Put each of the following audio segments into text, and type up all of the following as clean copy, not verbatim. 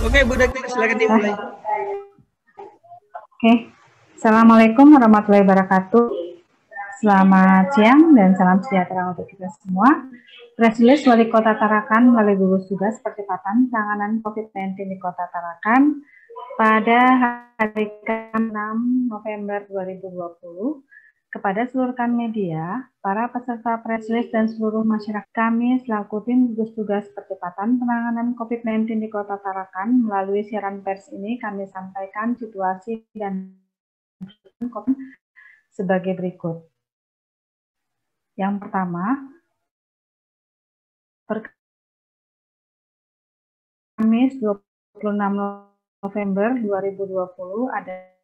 Oke, Bu Dokter, silakan dimulai. Oke, Assalamualaikum warahmatullahi wabarakatuh. Selamat siang dan salam sejahtera untuk kita semua. Press release Wali Kota Tarakan melalui gugus tugas percepatan penanganan COVID-19 di Kota Tarakan pada hari ke-6 November 2020 kepada seluruh rekan media, para peserta press release dan seluruh masyarakat. Kami selaku tim gugus tugas percepatan penanganan COVID-19 di Kota Tarakan melalui siaran pers ini kami sampaikan situasi dan COVID sebagai berikut. Yang pertama, per Kamis 26 November 2020 adalah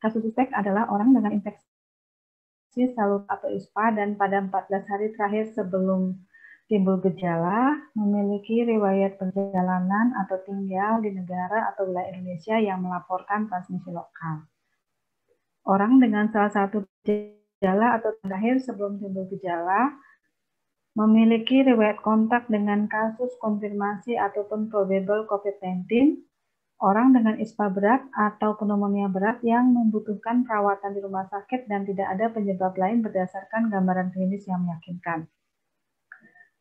kasus suspek adalah orang dengan infeksi salur atau ISPA dan pada 14 hari terakhir sebelum timbul gejala memiliki riwayat perjalanan atau tinggal di negara atau wilayah Indonesia yang melaporkan transmisi lokal. Orang dengan salah satu gejala atau terakhir sebelum timbul gejala memiliki riwayat kontak dengan kasus konfirmasi ataupun probable COVID-19, orang dengan ISPA berat atau pneumonia berat yang membutuhkan perawatan di rumah sakit dan tidak ada penyebab lain berdasarkan gambaran klinis yang meyakinkan.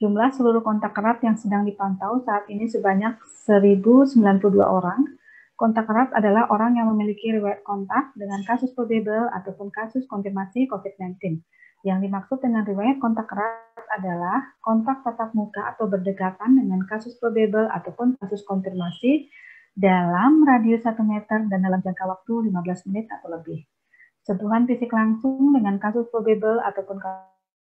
Jumlah seluruh kontak erat yang sedang dipantau saat ini sebanyak 1.092 orang. Kontak erat adalah orang yang memiliki riwayat kontak dengan kasus probable ataupun kasus konfirmasi COVID-19. Yang dimaksud dengan riwayat kontak erat adalah kontak tatap muka atau berdekatan dengan kasus probable ataupun kasus konfirmasi dalam radius 1 meter dan dalam jangka waktu 15 menit atau lebih. Sentuhan fisik langsung dengan kasus probable ataupun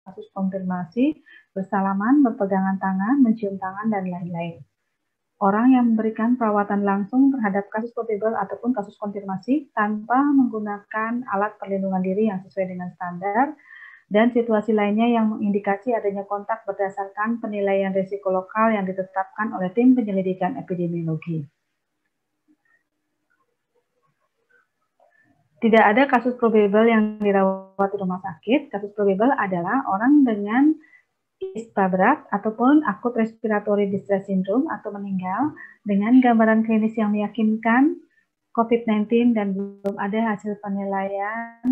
kasus konfirmasi, bersalaman, berpegangan tangan, mencium tangan, dan lain-lain. Orang yang memberikan perawatan langsung terhadap kasus probable ataupun kasus konfirmasi tanpa menggunakan alat perlindungan diri yang sesuai dengan standar, dan situasi lainnya yang mengindikasi adanya kontak berdasarkan penilaian risiko lokal yang ditetapkan oleh tim penyelidikan epidemiologi. Tidak ada kasus probable yang dirawat di rumah sakit. Kasus probable adalah orang dengan ISPA berat ataupun akut respiratory distress syndrome atau meninggal dengan gambaran klinis yang meyakinkan COVID-19 dan belum ada hasil penilaian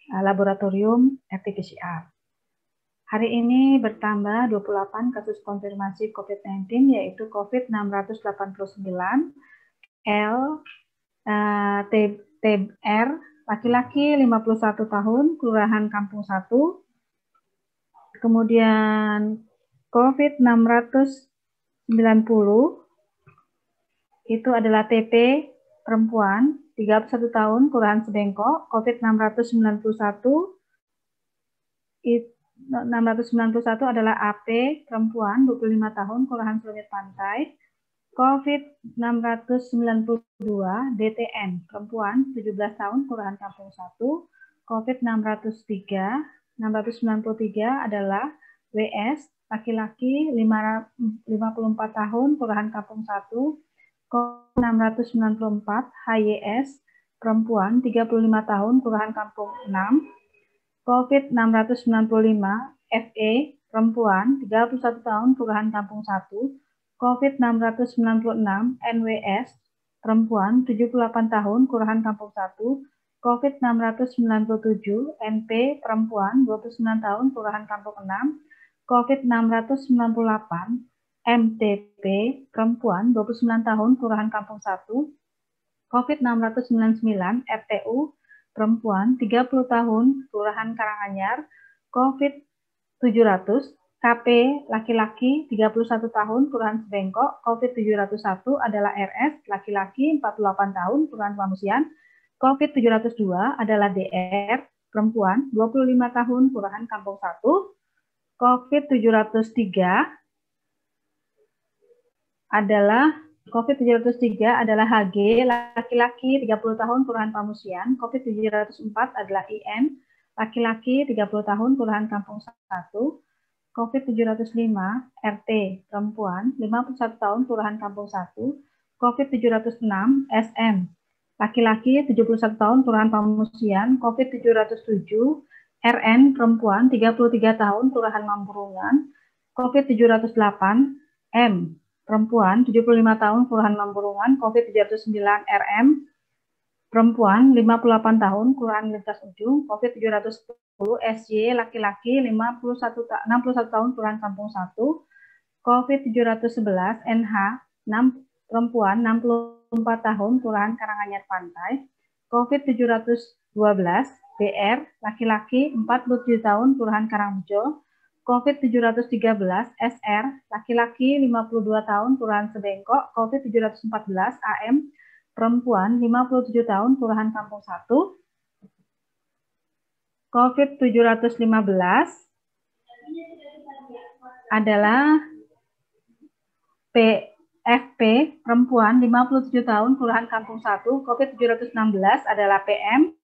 laboratorium RT-PCR. Hari ini bertambah 28 kasus konfirmasi COVID-19 yaitu COVID-689 TR, laki-laki 51 tahun, Kelurahan Kampung 1. Kemudian COVID-690 itu adalah TP, perempuan, 31 tahun, Kelurahan Sebengkok. COVID-691 adalah AP, perempuan, 25 tahun, Kelurahan Selunyet Pantai. COVID-692 DTN, perempuan, 17 tahun, Kelurahan Kampung 1. COVID-693 adalah WS, laki-laki 54 tahun, Kelurahan Kampung 1. COVID-694 HYS, perempuan, 35 tahun, Kelurahan Kampung 6. COVID-695 FE, perempuan, 31 tahun, Kelurahan Kampung 1. COVID-696 NWS, perempuan, 78 tahun, Kelurahan Kampung 1. COVID-697 NP, perempuan, 29 tahun, Kelurahan Kampung 6. COVID-698 MTP, perempuan, 29 tahun, Kelurahan Kampung 1. COVID-699 RTU, perempuan, 30 tahun, Kelurahan Karanganyar. COVID-700 KP laki-laki 31 tahun, Kelurahan Sebengkok. COVID-701 adalah RS, laki-laki 48 tahun, Kelurahan Pamusian. COVID-702 adalah DR, perempuan 25 tahun, Kelurahan Kampung 1. COVID-703 adalah HG, laki-laki 30 tahun, Kelurahan Pamusian. COVID-704 adalah IN, laki-laki 30 tahun, Kelurahan Kampung 1. COVID-705 RT, perempuan 51 tahun, Kelurahan Kampung 1. COVID-706 SM, laki-laki 71 tahun, Kelurahan Pamusian. COVID-707 RN perempuan 33 tahun Kelurahan Mamburungan COVID 708, M perempuan 75 tahun Kelurahan Mamburungan COVID 709, RM perempuan 58 tahun Kelurahan Lintas Ujung COVID 710, SY laki-laki 61 tahun Kelurahan Kampung 1 COVID 711, NH 6 perempuan 64 tahun Kelurahan Karanganyar Pantai COVID 712, BR laki-laki 47 tahun Kelurahan Karangrejo COVID 713, SR laki-laki 52 tahun Kelurahan Sebengkok COVID 714, AM perempuan 57 tahun Kelurahan Kampung 1 COVID 715 adalah PFP perempuan 57 tahun Kelurahan Kampung 1 COVID 716 adalah PM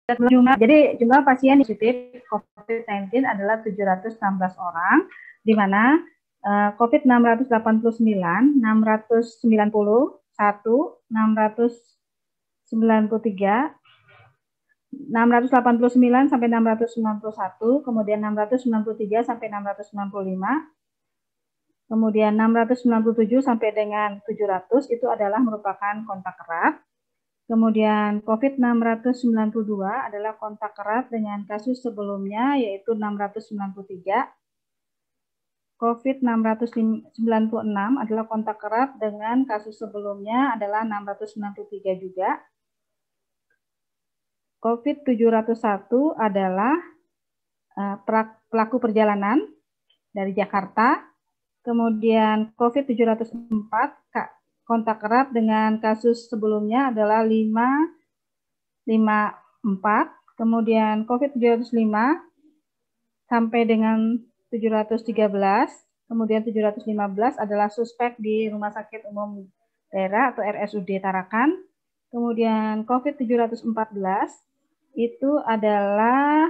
jumlah pasien positif COVID-19 adalah 716 orang, di mana COVID 689, 690, 693, 689 sampai 691, kemudian 693 sampai 695, kemudian 697 sampai dengan 700 itu adalah merupakan kontak erat. Kemudian COVID 692 adalah kontak erat dengan kasus sebelumnya yaitu 693. COVID 696 adalah kontak erat dengan kasus sebelumnya adalah 693 juga. COVID 701 adalah pelaku perjalanan dari Jakarta. Kemudian COVID 704 kontak erat dengan kasus sebelumnya adalah 554. Kemudian COVID 705 sampai dengan 713. Kemudian 715 adalah suspek di Rumah Sakit Umum Daerah atau RSUD Tarakan. Kemudian COVID 714 itu adalah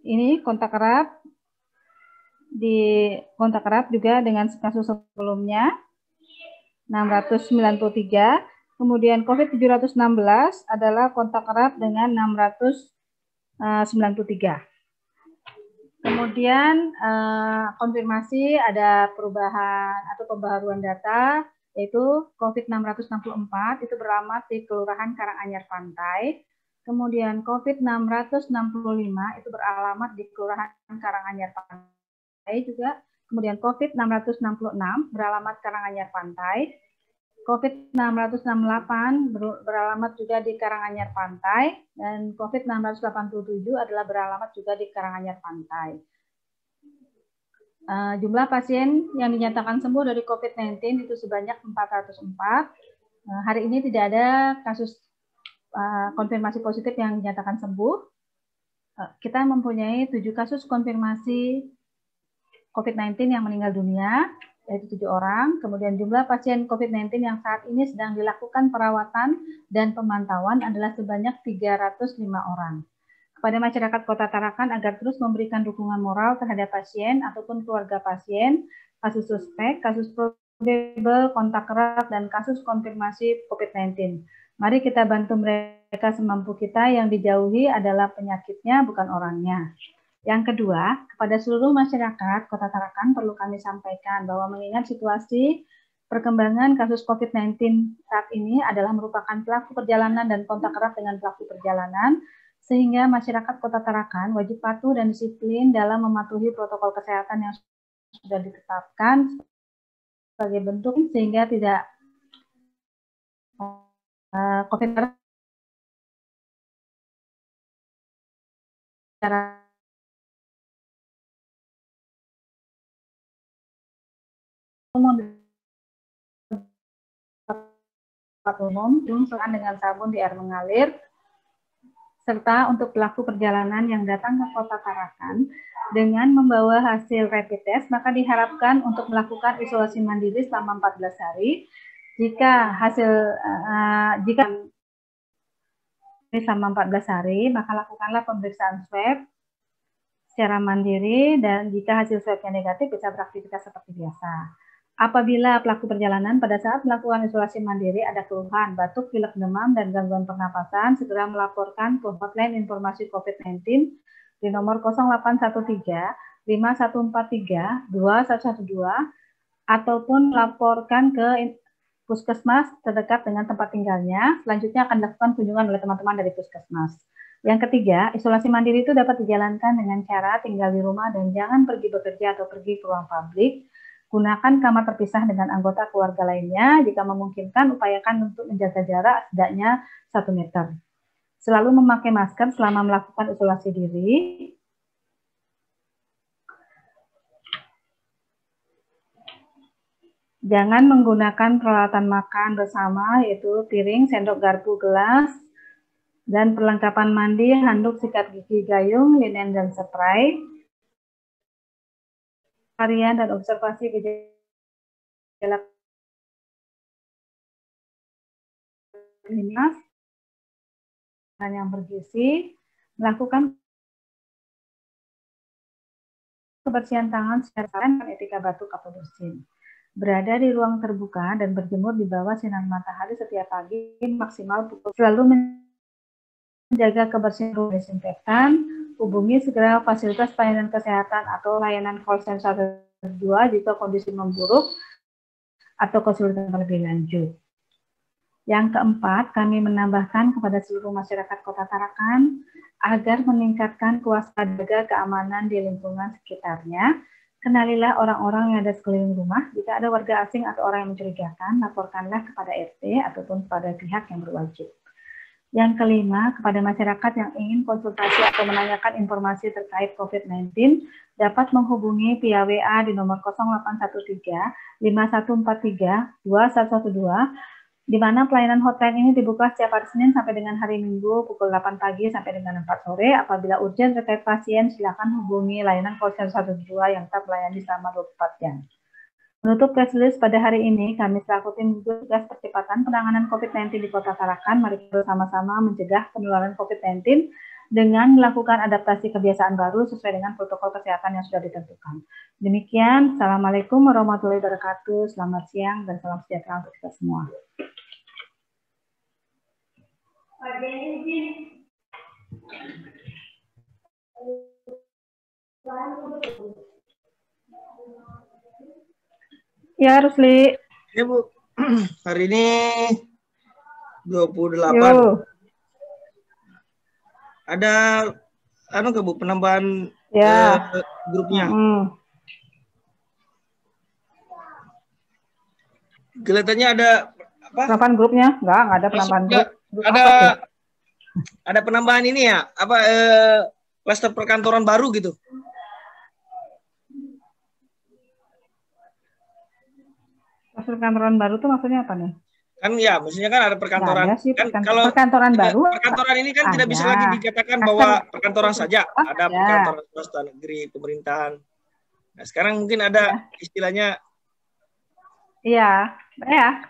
ini kontak erat juga dengan kasus sebelumnya 693. Kemudian COVID 716 adalah kontak erat dengan 693. Kemudian konfirmasi ada perubahan atau pembaharuan data yaitu COVID 664 itu beralamat di Kelurahan Karanganyar Pantai. Kemudian COVID 665 itu beralamat di Kelurahan Karanganyar Pantai juga. Kemudian COVID 666 beralamat Karanganyar Pantai. COVID 668 beralamat juga di Karanganyar Pantai dan COVID 687 adalah beralamat juga di Karanganyar Pantai. Jumlah pasien yang dinyatakan sembuh dari COVID-19 itu sebanyak 404. Hari ini tidak ada kasus konfirmasi positif yang dinyatakan sembuh. Kita mempunyai 7 kasus konfirmasi COVID-19 yang meninggal dunia, yaitu 7 orang. Kemudian jumlah pasien COVID-19 yang saat ini sedang dilakukan perawatan dan pemantauan adalah sebanyak 305 orang. Kepada masyarakat Kota Tarakan agar terus memberikan dukungan moral terhadap pasien ataupun keluarga pasien, kasus suspek, kasus probable, kontak erat, dan kasus konfirmasi COVID-19. Mari kita bantu mereka semampu kita, yang dijauhi adalah penyakitnya, bukan orangnya. Yang kedua, kepada seluruh masyarakat Kota Tarakan perlu kami sampaikan bahwa mengingat situasi perkembangan kasus COVID-19 saat ini adalah merupakan pelaku perjalanan dan kontak erat dengan pelaku perjalanan, sehingga masyarakat Kota Tarakan wajib patuh dan disiplin dalam mematuhi protokol kesehatan yang sudah ditetapkan sebagai bentuk sehingga tidak COVID-19 umum dengan sabun di air mengalir, serta untuk pelaku perjalanan yang datang ke Kota Tarakan dengan membawa hasil rapid test, maka diharapkan untuk melakukan isolasi mandiri selama 14 hari. Jika selama 14 hari, maka lakukanlah pemeriksaan swab secara mandiri dan jika hasil swabnya negatif bisa beraktivitas seperti biasa. Apabila pelaku perjalanan pada saat melakukan isolasi mandiri ada keluhan, batuk, pilek, demam, dan gangguan pernapasan, segera melaporkan ke hotline informasi COVID-19 di nomor 0813 5143 2112 ataupun laporkan ke puskesmas terdekat dengan tempat tinggalnya. Selanjutnya akan dilakukan kunjungan oleh teman-teman dari puskesmas. Yang ketiga, isolasi mandiri itu dapat dijalankan dengan cara tinggal di rumah dan jangan pergi bekerja atau pergi ke ruang publik. Gunakan kamar terpisah dengan anggota keluarga lainnya. Jika memungkinkan, upayakan untuk menjaga jarak setidaknya 1 meter. Selalu memakai masker selama melakukan isolasi diri. Jangan menggunakan peralatan makan bersama, yaitu piring, sendok, garpu, gelas, dan perlengkapan mandi, handuk, sikat gigi, gayung, linen, dan spray. Harian dan observasi gejala klinis yang bergizi, melakukan kebersihan tangan secara dan etika batuk atau bersin. Berada di ruang terbuka dan berjemur di bawah sinar matahari setiap pagi maksimal pukul. Selalu menjaga kebersihan ruang desinfektan. Hubungi segera fasilitas pelayanan kesehatan atau layanan call center 2 jika kondisi memburuk atau kesulitan lebih lanjut. Yang keempat, kami menambahkan kepada seluruh masyarakat Kota Tarakan agar meningkatkan kewaspadaan keamanan di lingkungan sekitarnya. Kenalilah orang-orang yang ada sekeliling rumah. Jika ada warga asing atau orang yang mencurigakan, laporkanlah kepada RT ataupun kepada pihak yang berwajib. Yang kelima, kepada masyarakat yang ingin konsultasi atau menanyakan informasi terkait COVID-19, dapat menghubungi via WA di nomor 0813 5143 2112, di mana pelayanan hotline ini dibuka setiap hari Senin sampai dengan hari Minggu pukul 8 pagi sampai dengan 4 sore. Apabila urgent terkait pasien, silakan hubungi layanan call center 112 yang tetap melayani selama 24 jam. Menutup press release pada hari ini, kami selaku tim gugus tugas percepatan penanganan COVID-19 di Kota Tarakan, mari bersama-sama mencegah penularan COVID-19 dengan melakukan adaptasi kebiasaan baru sesuai dengan protokol kesehatan yang sudah ditentukan. Demikian, Assalamualaikum warahmatullahi wabarakatuh, selamat siang dan salam sejahtera untuk kita semua. Ya, Rusli. Ya, Bu. Hari ini 28. Yo. Ada ke Bu penambahan grupnya. Kelihatannya ada apa? Penambahan grupnya? Enggak ada penambahan grup. Ada penambahan ini ya? Apa klaster perkantoran baru gitu? Perkantoran baru tuh maksudnya apa nih? Kan ya, maksudnya kan ada perkantoran. Sih, kan kalau perkantoran baru, perkantoran ini kan tidak bisa lagi dikatakan bahwa perkantoran saja. Ada perkantoran swasta, negeri, pemerintahan. Nah, sekarang mungkin ada istilahnya. Iya, ya.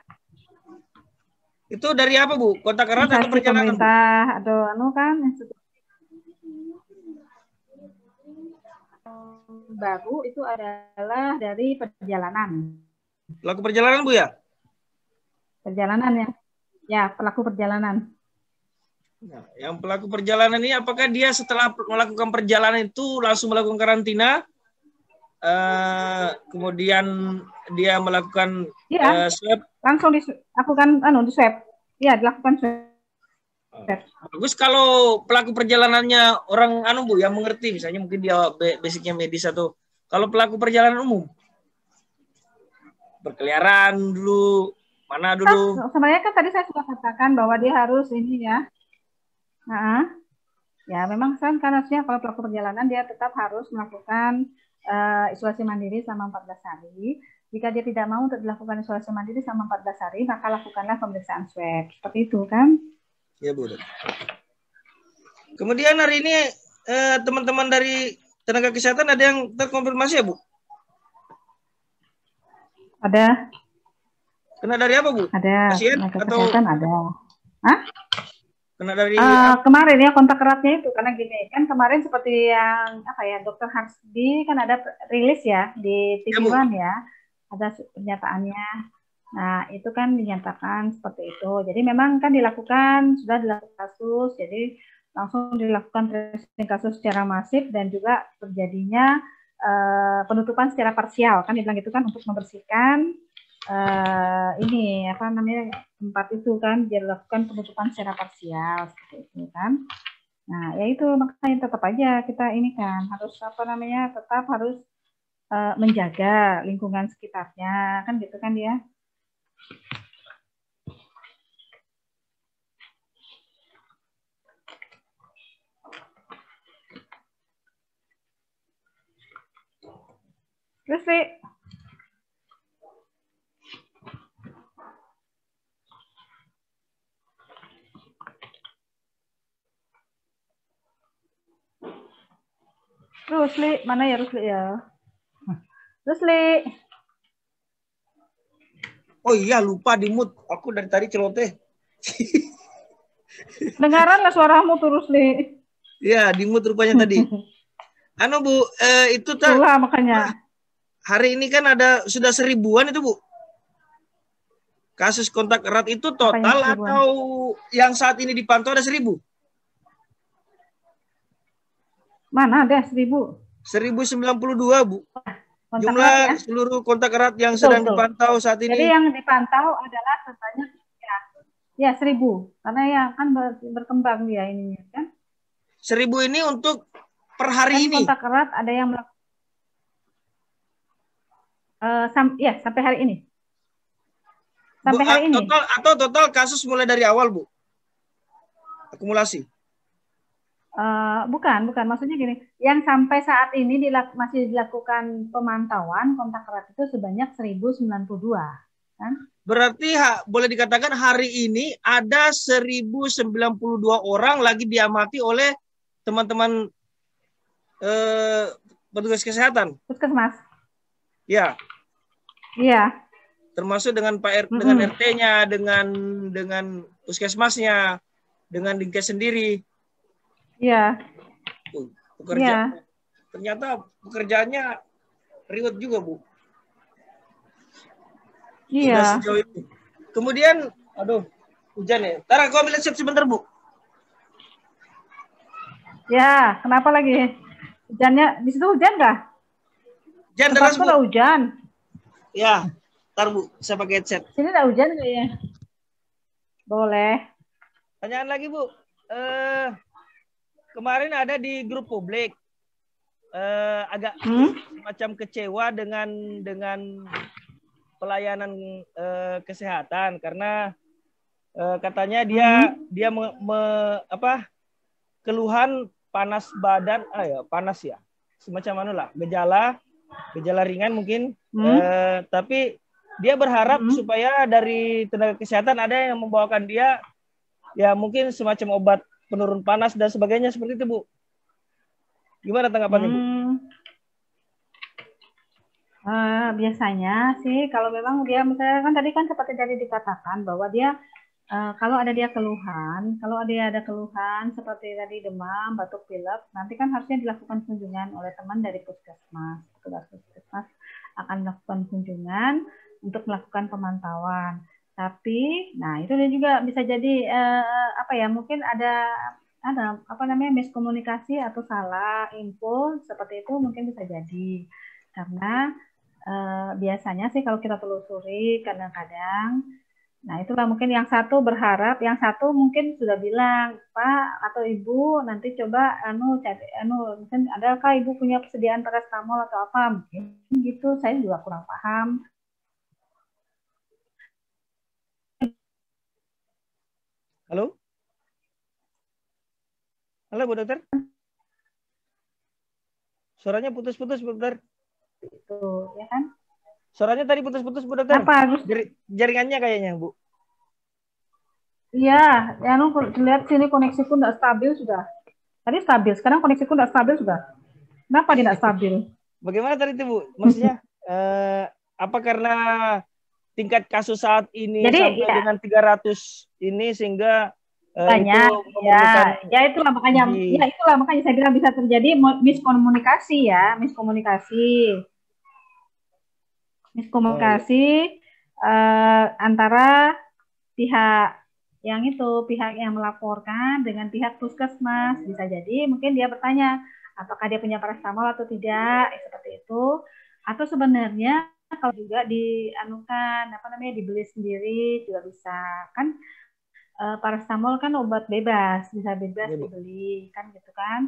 Itu dari apa, Bu? Kontak erat atau perjalanan, pemerintah, Bu? Aduh, kan baru itu adalah dari perjalanan. Pelaku perjalanan, Bu, ya? Perjalanan ya. Ya, pelaku perjalanan. Nah, yang pelaku perjalanan ini apakah dia setelah melakukan perjalanan itu langsung melakukan karantina? Kemudian dia melakukan swab? Langsung dilakukan di swab. Iya, dilakukan swab. Bagus kalau pelaku perjalanannya orang Bu yang mengerti, misalnya mungkin dia basicnya medis atau kalau pelaku perjalanan umum berkeliaran dulu, mana dulu? Sebenarnya kan tadi saya sudah katakan bahwa dia harus ini ya. Ya memang kan harusnya kalau pelaku perjalanan dia tetap harus melakukan isolasi mandiri selama 14 hari. Jika dia tidak mau untuk dilakukan isolasi mandiri selama 14 hari, maka lakukanlah pemeriksaan swab. Seperti itu kan? Ya, Bu. Kemudian hari ini teman-teman dari tenaga kesehatan ada yang terkonfirmasi ya, Bu? Ada. Kena dari apa, Bu? Ada. Pasien tenaga atau kesehatan ada. Hah? Kena dari kemarin ya kontak eratnya itu karena gini kan kemarin seperti yang apa ya Dokter Harsdi kan ada rilis ya di TV One ya ada pernyataannya. Nah itu kan dinyatakan seperti itu. Jadi memang kan sudah dilakukan kasus. Jadi langsung dilakukan tracing kasus secara masif dan juga terjadinya penutupan secara parsial kan dibilang itu kan untuk membersihkan ini apa namanya tempat itu kan dilakukan penutupan secara parsial seperti itu kan. Nah ya itu makanya tetap aja kita ini kan harus apa namanya tetap harus menjaga lingkungan sekitarnya kan gitu kan dia. Terus sih Rusli, mana ya Rusli ya? Rusli. Oh iya, lupa di mute. Aku dari tadi celoteh. Dengaran lah suaramu tuh Rusli. Iya, di mute rupanya tadi. Anu Bu, itu Itulah makanya. Hari ini kan sudah 1000-an itu Bu. Kasus kontak erat itu total atau yang saat ini dipantau ada 1000? Mana ada 1000? 1092 Bu. Jumlah ya? Seluruh kontak erat yang sedang dipantau saat ini. Jadi yang dipantau adalah sebanyak ya 1000 karena ya kan berkembang dia ini kan. 1000 ini untuk per hari ini. Kontak erat ada yang sampai hari ini. Sampai hari ini. Total kasus mulai dari awal Bu. Akumulasi. Bukan. Maksudnya gini, yang sampai saat ini masih dilakukan pemantauan kontak erat itu sebanyak 1092, kan? Berarti boleh dikatakan hari ini ada 1092 orang lagi diamati oleh teman-teman petugas kesehatan. Puskesmas. Ya. Iya. Termasuk dengan dengan RT-nya, dengan puskesmasnya, dengan Dinkes sendiri. Iya. Ternyata pekerjaannya riwet juga Bu. Iya. Sejauh itu. Kemudian, hujan ya. Ntar aku ambil siap sebentar Bu. Ya, kenapa lagi? Hujannya di situ hujan nggak? Hujan deras Bu. Hujan. Ya, ntar Bu, saya pakai headset. Sini nggak hujan kayaknya. Boleh. Pertanyaan lagi Bu. Kemarin ada di grup publik agak semacam kecewa dengan pelayanan kesehatan karena katanya dia keluhan panas badan panas ya semacam gejala ringan mungkin tapi dia berharap supaya dari tenaga kesehatan ada yang membawakan dia ya mungkin semacam obat penurun panas dan sebagainya seperti itu Bu. Gimana tanggapannya Bu? Biasanya sih kalau memang dia misalnya kan tadi kan seperti tadi dikatakan bahwa dia kalau ada keluhan seperti tadi demam, batuk pilek, nanti kan harusnya dilakukan kunjungan oleh teman dari puskesmas. Petugas puskesmas akan melakukan kunjungan untuk melakukan pemantauan. Tapi, nah itu juga bisa jadi mungkin ada miskomunikasi atau salah info seperti itu mungkin bisa jadi karena biasanya sih kalau kita telusuri kadang-kadang, nah itulah mungkin yang satu berharap, yang satu mungkin sudah bilang Pak atau Ibu nanti coba mungkin adakah Ibu punya persediaan paracetamol atau apa mungkin gitu, saya juga kurang paham. Halo Bu Dokter. Suaranya putus-putus Bu Dokter. Itu ya kan? Suaranya tadi putus-putus Bu Dokter. Apa? Jaringannya kayaknya Bu. Iya, lihat sini koneksiku tidak stabil sudah. Tadi stabil, sekarang koneksiku tidak stabil sudah. Kenapa tidak stabil? Bagaimana tadi itu Bu? Maksudnya apa karena tingkat kasus saat ini sampai dengan 300 ini sehingga itu banyak memerlukan ya itulah makanya saya bilang bisa terjadi miskomunikasi ya, oh iya, miskomunikasi antara pihak yang melaporkan dengan pihak puskesmas. Bisa jadi mungkin dia bertanya apakah dia punya parastamol atau tidak, seperti itu. Atau sebenarnya kalau juga dianukan apa namanya dibeli sendiri juga bisa kan. Parastamol kan obat bebas, bisa bebas iya Bu. dibeli kan gitu kan.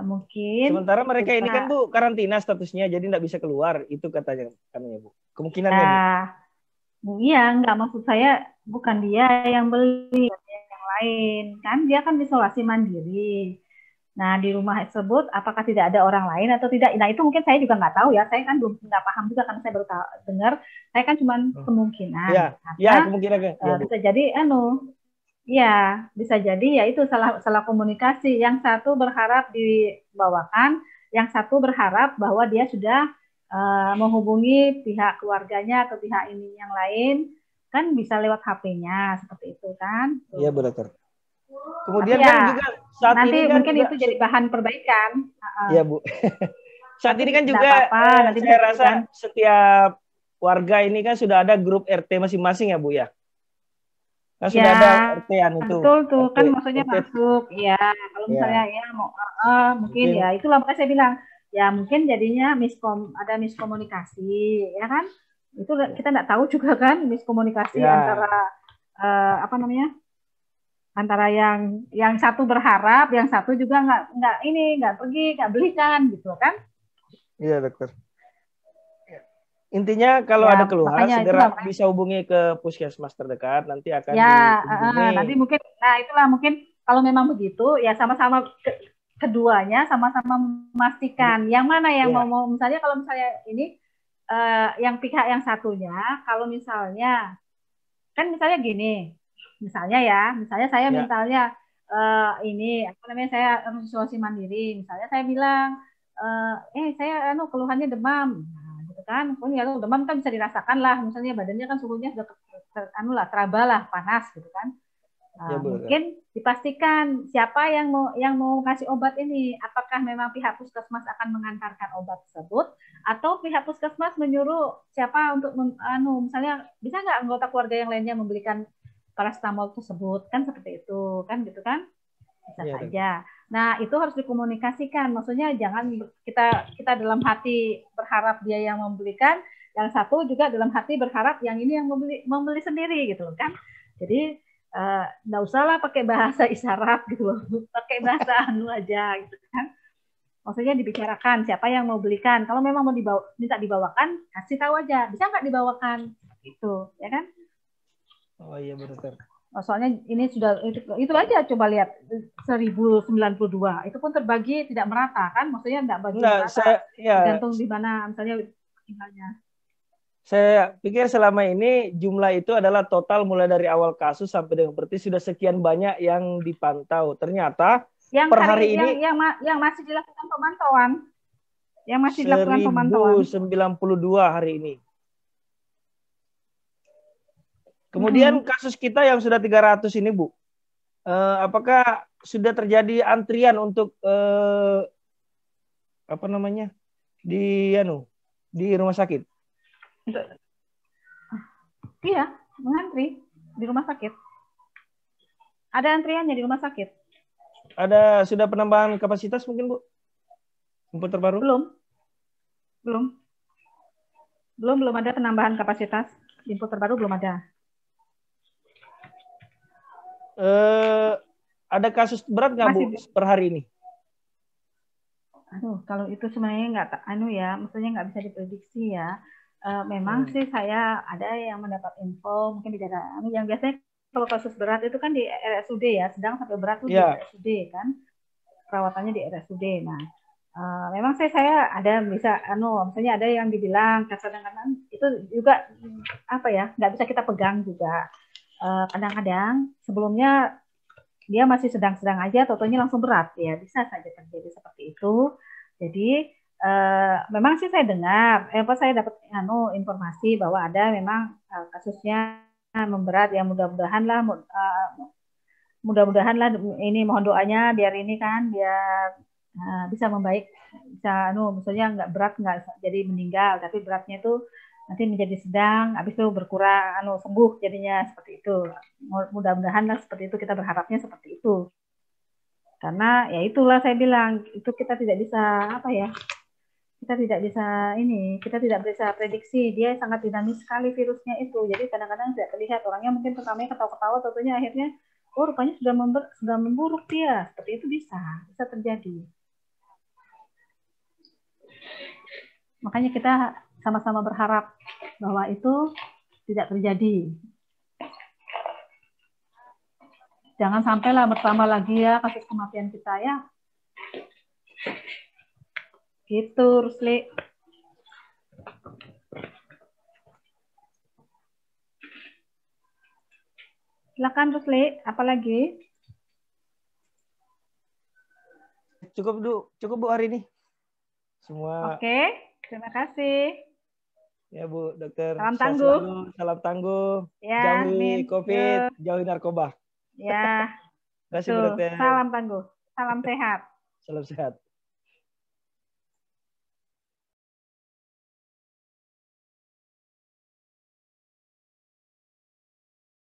Mungkin Sementara mereka ini kan kita Bu karantina statusnya, jadi nggak bisa keluar. Itu katanya Bu. Kemungkinannya Bu. ya iya nggak maksud saya bukan dia yang beli yang lain kan dia kan isolasi mandiri. Nah di rumah tersebut apakah tidak ada orang lain atau tidak? Nah itu mungkin saya juga nggak tahu ya. Saya kan belum nggak paham juga karena saya baru dengar. Saya kan cuma kemungkinan Ya, ya karena kemungkinan ya Bu. bisa jadi iya, bisa jadi ya itu salah salah komunikasi. Yang satu berharap dibawakan, yang satu berharap bahwa dia sudah menghubungi pihak keluarganya atau pihak ini yang lain, kan bisa lewat HP-nya seperti itu kan. Iya Bu Tuh. dokter. Tapi Kemudian kan ya juga saat nanti ini kan mungkin juga itu jadi bahan perbaikan. iya Bu. Saat Nanti ini kan tidak juga apa-apa, nanti bisa saya rasa diganti. setiap warga ini kan sudah ada grup RT masing-masing ya Bu ya. Kan Ya, sudah ada RT-an itu. betul tuh RT kan maksudnya RT masuk. Ya, kalau misalnya ya ya mau mungkin ya mungkin itulah makanya saya bilang ya mungkin jadinya ada miskomunikasi ya kan. Itu kita nggak tahu juga kan miskomunikasi antara ya apa namanya antara yang satu berharap, yang satu juga nggak pergi nggak belikan gitu kan. iya dokter. Intinya kalau Ya ada keluhan makanya segera itulah bisa hubungi ke puskesmas terdekat, nanti akan ya nanti dihubungi. mungkin nah itulah mungkin kalau memang begitu ya sama-sama keduanya sama-sama memastikan yang mana yang Ya, mau misalnya kalau misalnya ini yang pihak yang satunya kalau misalnya kan misalnya gini misalnya saya ya, misalnya ini apa namanya saya harus isolasi mandiri misalnya saya bilang saya keluhannya demam nah, gitu kan pun ya demam kan bisa dirasakan lah misalnya badannya kan suhunya sudah teraba lah panas gitu kan. ya Nah, betul. mungkin dipastikan siapa yang mau kasih obat ini. Apakah memang pihak puskesmas akan mengantarkan obat tersebut atau pihak puskesmas menyuruh siapa untuk misalnya bisa nggak anggota keluarga yang lainnya membelikan parastamol tersebut kan seperti itu kan gitu kan bisa Ya, dokter. saja. Nah itu harus dikomunikasikan. Maksudnya jangan kita dalam hati berharap dia yang membelikan, yang satu juga dalam hati berharap yang ini yang membeli sendiri gitu kan. Jadi nggak usah lah pakai bahasa isyarat gitu loh, pakai bahasa aja gitu kan. Maksudnya dibicarakan siapa yang mau belikan. Kalau memang mau minta dibawakan, kasih tahu aja. Bisa nggak dibawakan? Gitu, ya kan? Oh iya dokter. Soalnya ini sudah itu aja coba lihat 1092 itu pun terbagi tidak merata kan? Maksudnya tidak bagi Enggak, merata, ya tergantung di mana misalnya tinggalnya. saya pikir selama ini jumlah itu adalah total mulai dari awal kasus sampai dengan berarti sudah sekian banyak yang dipantau. Ternyata Yang per hari hari ini yang masih dilakukan pemantauan, 1092 hari ini. Kemudian kasus kita yang sudah 300 ini, Bu. Apakah sudah terjadi antrian untuk apa namanya? Di rumah sakit? Iya, mengantri di rumah sakit. Ada antriannya di rumah sakit. Ada sudah penambahan kapasitas mungkin, Bu? Info terbaru? Belum ada penambahan kapasitas. Info terbaru belum ada. Ada kasus berat nggak Bu per hari ini? Aduh, kalau itu sebenarnya maksudnya nggak bisa diprediksi ya. Memang sih saya ada yang mendapat info mungkin di daerah yang biasanya kalau kasus berat itu kan di RSUD ya, sedang sampai berat itu di RSUD kan, perawatannya di RSUD. Nah, memang saya ada bisa misalnya ada yang dibilang kadang-kadang itu juga apa ya nggak bisa kita pegang juga. Kadang-kadang sebelumnya dia masih sedang-sedang aja, totonya langsung berat ya, bisa saja terjadi seperti itu. Jadi memang sih saya dengar, saya dapat informasi bahwa ada memang kasusnya memberat, ya mudah-mudahan lah mudah-mudahan lah ini mohon doanya biar ini kan biar bisa membaik, bisa maksudnya nggak berat, nggak jadi meninggal, tapi beratnya itu nanti menjadi sedang, habis itu berkurang, sembuh jadinya seperti itu. Mudah-mudahan lah seperti itu, kita berharapnya seperti itu. Karena ya itulah saya bilang, itu kita tidak bisa apa ya, kita tidak bisa prediksi, dia sangat dinamis sekali virusnya itu, jadi kadang-kadang tidak terlihat, orangnya mungkin pertamanya ketawa-ketawa, tentunya akhirnya rupanya sudah memburuk dia, seperti itu bisa terjadi. Makanya kita sama-sama berharap bahwa itu tidak terjadi. Jangan sampailah bertambah lagi ya kasus kematian kita ya. Gitu, Rusli. Silakan Rusli, apa lagi? Cukup Bu hari ini. Semua. Oke, terima kasih. Ya Bu, dokter. Salam tangguh. Salam tangguh. Ya, jauhi COVID, jauhi narkoba. Ya. Terima kasih Bu dokter. Salam tangguh. Salam sehat. Salam sehat.